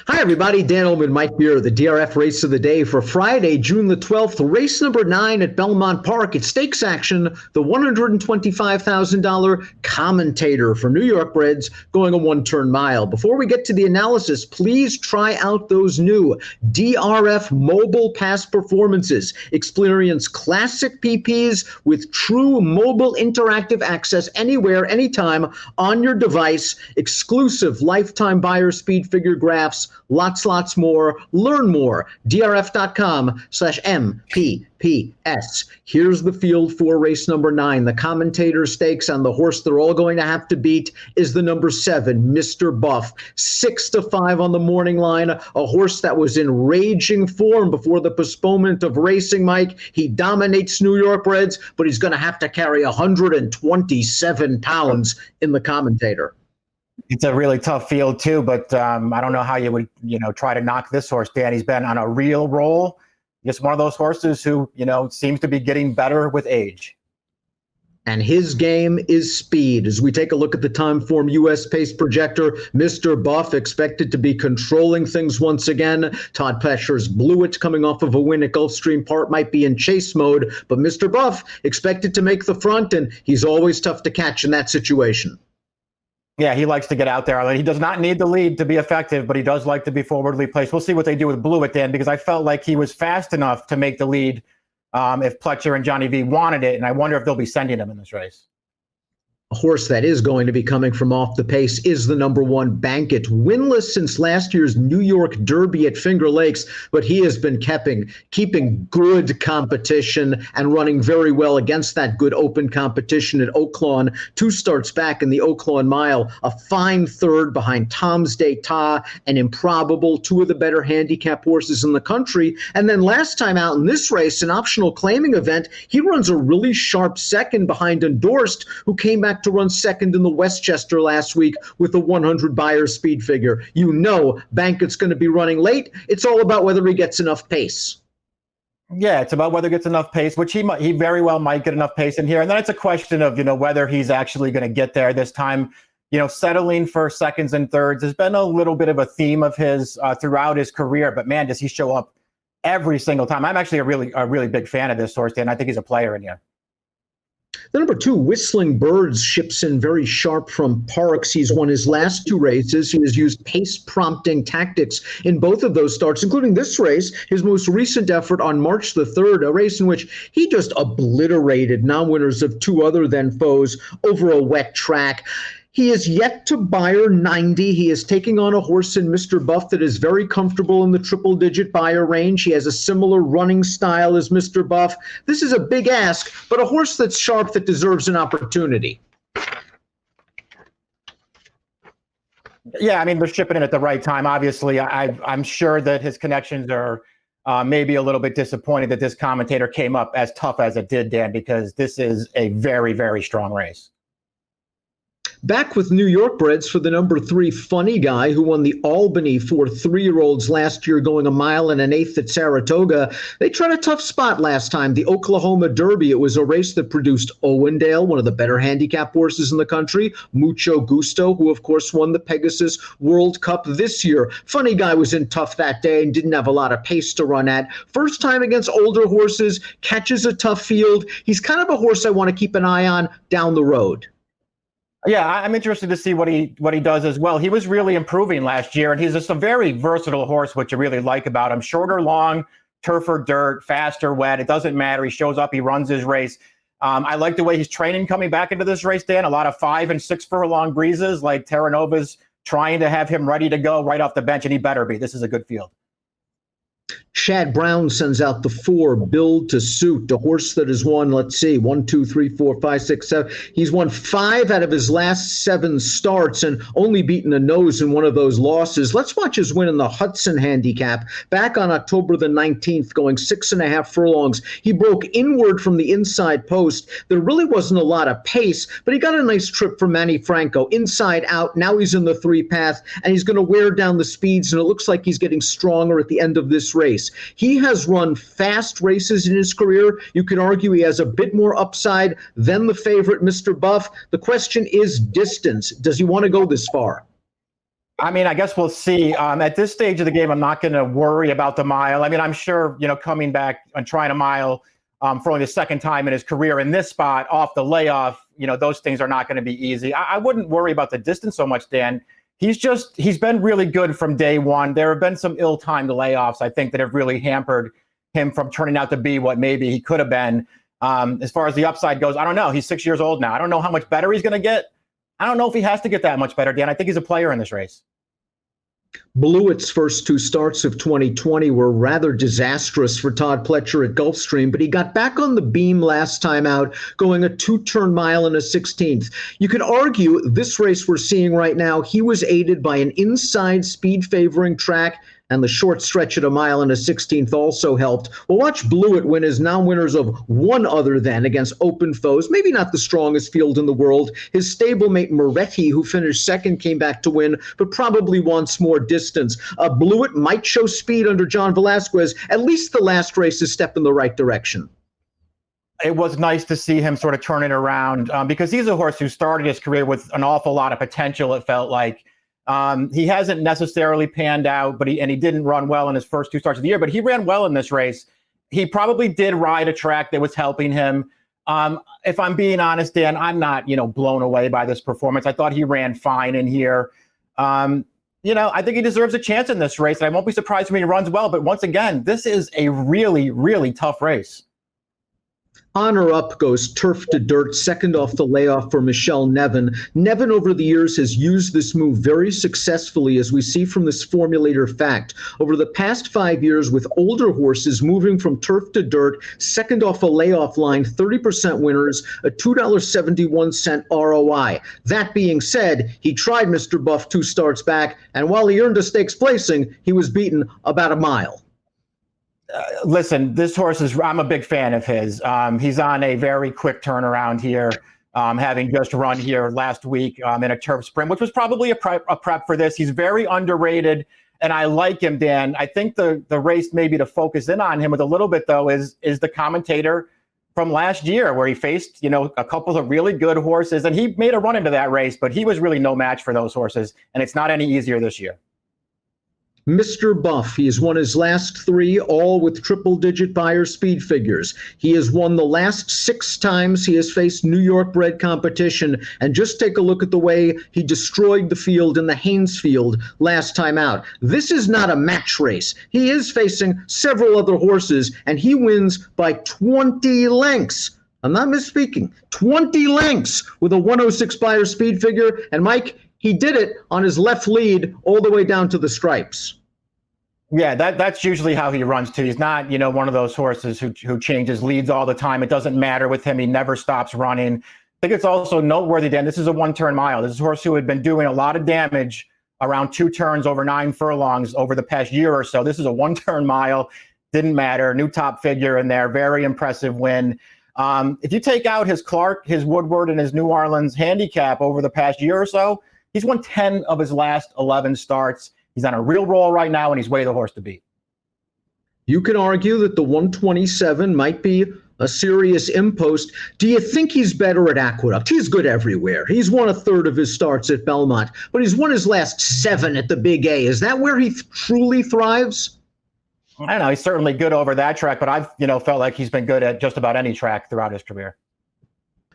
Hi, everybody. Dan Illman and Mike Beer, the DRF race of the day for Friday, June the 12th, race number 9 at Belmont Park. It's stakes action, the $125,000 Commentator for New York breds going a one-turn mile. Before we get to the analysis, please try out those new DRF mobile pass performances. Experience classic PPs with true mobile interactive access anywhere, anytime on your device, exclusive lifetime buyer speed figure graphs, lots more. Learn more. DRF.com/MPPS. Here's the field for race number 9, the Commentator Stakes, and the horse they're all going to have to beat is the number 7, Mr. Buff. 6-5 on the morning line, a horse that was in raging form before the postponement of racing, Mike. He dominates New York breds, but he's going to have to carry 127 pounds in the Commentator. It's a really tough field too, but I don't know how you would, try to knock this horse, Dan. He's been on a real roll. Just one of those horses who, seems to be getting better with age. And his game is speed. As we take a look at the time form US pace projector, Mr. Buff expected to be controlling things once again. Todd Pescher's Blew It coming off of a win at Gulfstream Park might be in chase mode, but Mr. Buff expected to make the front, and he's always tough to catch in that situation. Yeah, he likes to get out there. He does not need the lead to be effective, but he does like to be forwardly placed. We'll see what they do with Blew It, Dan, because I felt like he was fast enough to make the lead if Pletcher and Johnny V wanted it, and I wonder if they'll be sending him in this race. A horse that is going to be coming from off the pace is the number 1, Bankage. Winless since last year's New York Derby at Finger Lakes, but he has been keeping good competition and running very well against that good open competition at Oaklawn. 2 starts back in the Oaklawn Mile, a fine third behind Tom's d'Etat and Improbable, 2 of the better handicap horses in the country. And then last time out in this race, an optional claiming event, he runs a really sharp second behind Endorsed, who came back to run second in the Westchester last week with a 100 buyer speed figure. Bankage's going to be running late. It's all about whether he gets enough pace. Yeah, it's about whether he gets enough pace, which he very well might get enough pace in here. And then it's a question of, whether he's actually going to get there this time. Settling for seconds and thirds has been a little bit of a theme of his throughout his career. But man, does he show up every single time. I'm actually a really big fan of this horse, Dan. I think he's a player in here. The number 2, Whistling Birds, ships in very sharp from Parks. He's won his last 2 races. He has used pace prompting tactics in both of those starts, including this race, his most recent effort on March the 3rd, a race in which he just obliterated non-winners of 2 other than foes over a wet track. He is yet to buyer 90. He is taking on a horse in Mr. Buff that is very comfortable in the triple-digit buyer range. He has a similar running style as Mr. Buff. This is a big ask, but a horse that's sharp that deserves an opportunity. Yeah, they're shipping it at the right time. Obviously, I'm sure that his connections are maybe a little bit disappointed that this Commentator came up as tough as it did, Dan, because this is a very, very strong race. Back with New York breds for the number 3, Funny Guy, who won the Albany for 3-year-olds last year, going 1 1/8 at Saratoga. They tried a tough spot last time, the Oklahoma Derby. It was a race that produced Owendale, one of the better handicap horses in the country, Mucho Gusto, who of course won the Pegasus World Cup this year. Funny Guy was in tough that day and didn't have a lot of pace to run at. First time against older horses, catches a tough field. He's kind of a horse I want to keep an eye on down the road. Yeah, I'm interested to see what he does as well. He was really improving last year, and he's just a very versatile horse, which you really like about him. Short or long, turf or dirt, fast or wet, it doesn't matter. He shows up, he runs his race. I like the way he's training coming back into this race, Dan. A lot of 5 and 6 furlong breezes, like Terra Nova's trying to have him ready to go right off the bench, and he better be. This is a good field. Chad Brown sends out the 4, Build to Suit, a horse that has won, 1, 2, 3, 4, 5, 6, 7. He's won 5 out of his last 7 starts and only beaten a nose in one of those losses. Let's watch his win in the Hudson Handicap back on October the 19th, going 6.5 furlongs. He broke inward from the inside post. There really wasn't a lot of pace, but he got a nice trip from Manny Franco, inside out. Now he's in the 3 path, and he's going to wear down the speeds, and it looks like he's getting stronger at the end of this race. He has run fast races in his career. You could argue he has a bit more upside than the favorite, Mr. Buff. The question is distance. Does he want to go this far? I mean, I guess we'll see. At this stage of the game, I'm not going to worry about the mile. I mean, I'm sure, coming back and trying a mile for only the second time in his career in this spot off the layoff, those things are not going to be easy. I wouldn't worry about the distance so much, Dan. He's been really good from day one. There have been some ill-timed layoffs, I think, that have really hampered him from turning out to be what maybe he could have been. As far as the upside goes, I don't know. He's 6 years old now. I don't know how much better he's going to get. I don't know if he has to get that much better, Dan. I think he's a player in this race. Blewett's first two starts of 2020 were rather disastrous for Todd Pletcher at Gulfstream, but he got back on the beam last time out, going a two-turn mile and a 16th. You could argue this race we're seeing right now, he was aided by an inside speed-favoring track, and the short stretch at a mile and a 16th also helped. Well, watch Blewett win his non-winners of one other than against open foes, maybe not the strongest field in the world. His stablemate Moretti, who finished second, came back to win, but probably wants more distance. Blewett might show speed under John Velasquez. At least the last race is a step in the right direction. It was nice to see him sort of turn it around because he's a horse who started his career with an awful lot of potential, it felt like. He hasn't necessarily panned out, but he didn't run well in his first two starts of the year, but he ran well in this race. He probably did ride a track that was helping him. If I'm being honest, Dan, I'm not, blown away by this performance. I thought he ran fine in here. I think he deserves a chance in this race. And I won't be surprised when he runs well, but once again, this is a really, really tough race. Honor up goes turf to dirt, second off the layoff for Michelle Nevin. Nevin over the years has used this move very successfully, as we see from this formulator fact. Over the past 5 years, with older horses moving from turf to dirt, second off a layoff line, 30% winners, a $2.71 ROI. That being said, he tried Mr. Buff 2 starts back, and while he earned a stakes placing, he was beaten about a mile. Listen, this horse I'm a big fan of his. He's on a very quick turnaround here, having just run here last week in a turf sprint, which was probably a prep for this. He's very underrated, and I like him, Dan. I think the race maybe to focus in on him with a little bit, though, is the Commentator from last year, where he faced, a couple of really good horses, and he made a run into that race, but he was really no match for those horses, and it's not any easier this year. Mr. Buff, he has won his last three, all with triple-digit buyer speed figures. He has won the last 6 times he has faced New York-bred competition, and just take a look at the way he destroyed the field in the Haynes field last time out. This is not a match race. He is facing several other horses, and he wins by 20 lengths. I'm not misspeaking. 20 lengths with a 106 buyer speed figure, and Mike, he did it on his left lead all the way down to the stripes. Yeah, that's usually how he runs too. He's not, one of those horses who changes leads all the time. It doesn't matter with him. He never stops running. I think it's also noteworthy, Dan, this is a one-turn mile. This is a horse who had been doing a lot of damage around 2 turns over 9 furlongs over the past year or so. This is a one-turn mile. Didn't matter. New top figure in there. Very impressive win. If you take out his Clark, his Woodward, and his New Orleans handicap over the past year or so, he's won 10 of his last 11 starts. He's on a real roll right now, and he's way the horse to beat. You can argue that the 127 might be a serious impost. Do you think he's better at Aqueduct? He's good everywhere. He's won a third of his starts at Belmont, but he's won his last 7 at the Big A. Is that where he truly thrives? I don't know. He's certainly good over that track, but I've felt like he's been good at just about any track throughout his career.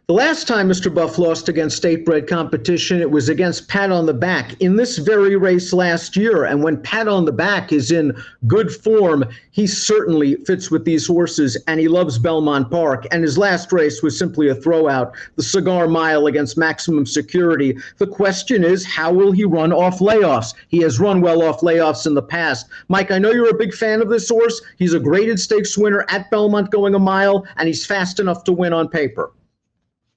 The last time Mr. Buff lost against state-bred competition, it was against Pat on the Back in this very race last year. And when Pat on the Back is in good form, he certainly fits with these horses, and he loves Belmont Park. And his last race was simply a throwout, the Cigar Mile against Maximum Security. The question is, how will he run off layoffs? He has run well off layoffs in the past. Mike, I know you're a big fan of this horse. He's a graded stakes winner at Belmont going a mile, and he's fast enough to win on paper.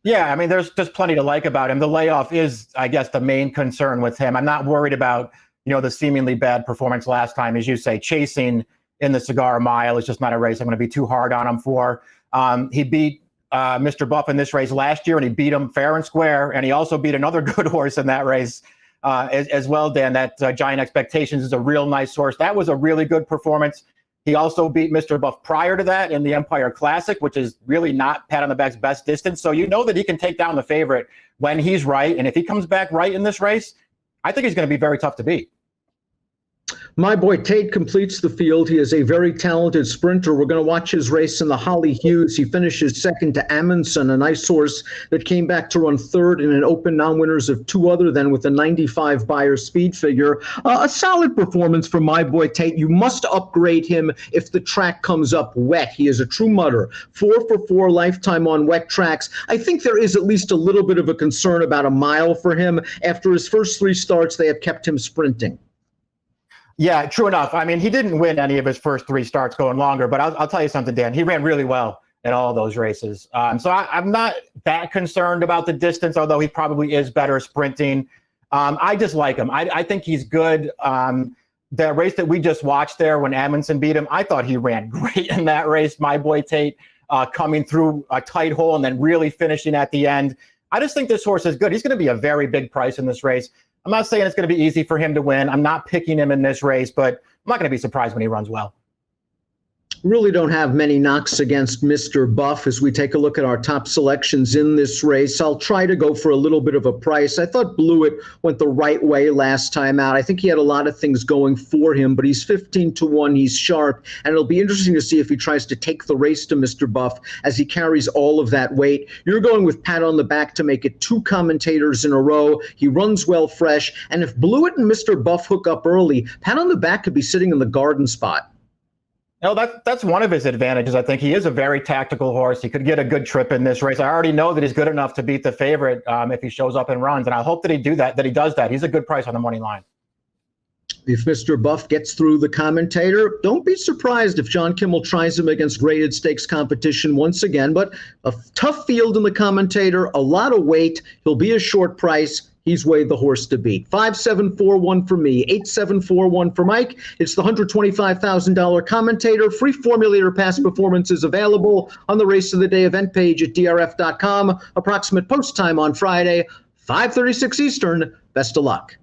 Yeah, I mean, there's just plenty to like about him. The layoff is, I guess, the main concern with him. I'm not worried about, the seemingly bad performance last time. As you say, chasing in the Cigar Mile is just not a race I'm going to be too hard on him for. He beat Mr. Buff in this race last year, and he beat him fair and square. And he also beat another good horse in that race as well, Dan. That Giant Expectations is a real nice horse. That was a really good performance. He also beat Mr. Buff prior to that in the Empire Classic, which is really not Pat on the Back's best distance. So you know that he can take down the favorite when he's right. And if he comes back right in this race, I think he's going to be very tough to beat. My boy Tate completes the field. He is a very talented sprinter. We're going to watch his race in the Holly Hughes. He finishes second to Amundsen, a nice horse that came back to run third in an open non-winners of 2 other than with a 95 Beyer speed figure. A solid performance from my boy Tate. You must upgrade him if the track comes up wet. He is a true mutter. 4 for 4 lifetime on wet tracks. I think there is at least a little bit of a concern about a mile for him. After his first 3 starts, they have kept him sprinting. Yeah, true enough. I mean, he didn't win any of his first 3 starts going longer, but I'll tell you something, Dan. He ran really well in all those races. So I'm not that concerned about the distance, although he probably is better sprinting. I just like him. I think he's good. The race that we just watched there when Amundsen beat him, I thought he ran great in that race. My boy Tate coming through a tight hole and then really finishing at the end. I just think this horse is good. He's going to be a very big price in this race. I'm not saying it's going to be easy for him to win. I'm not picking him in this race, but I'm not going to be surprised when he runs well. Really don't have many knocks against Mr. Buff as we take a look at our top selections in this race. I'll try to go for a little bit of a price. I thought Blewett went the right way last time out. I think he had a lot of things going for him, but he's 15-1. He's sharp, and it'll be interesting to see if he tries to take the race to Mr. Buff as he carries all of that weight. You're going with Pat on the back to make it 2 commentators in a row. He runs well fresh, and if Blewett and Mr. Buff hook up early, Pat on the back could be sitting in the garden spot. No, that's one of his advantages. I think he is a very tactical horse. He could get a good trip in this race. I already know that he's good enough to beat the favorite if he shows up and runs, and I hope that he does that. He's a good price on the money line. If Mr. Buff gets through the commentator, don't be surprised if John Kimmel tries him against graded stakes competition once again. But a tough field in the commentator, a lot of weight. He'll be a short price. He's weighed the horse to beat. 5741 for me, 8741 for Mike. It's the $125,000 commentator. Free formulator past performances available on the Race of the Day event page at DRF.com. Approximate post time on Friday, 5:36 Eastern. Best of luck.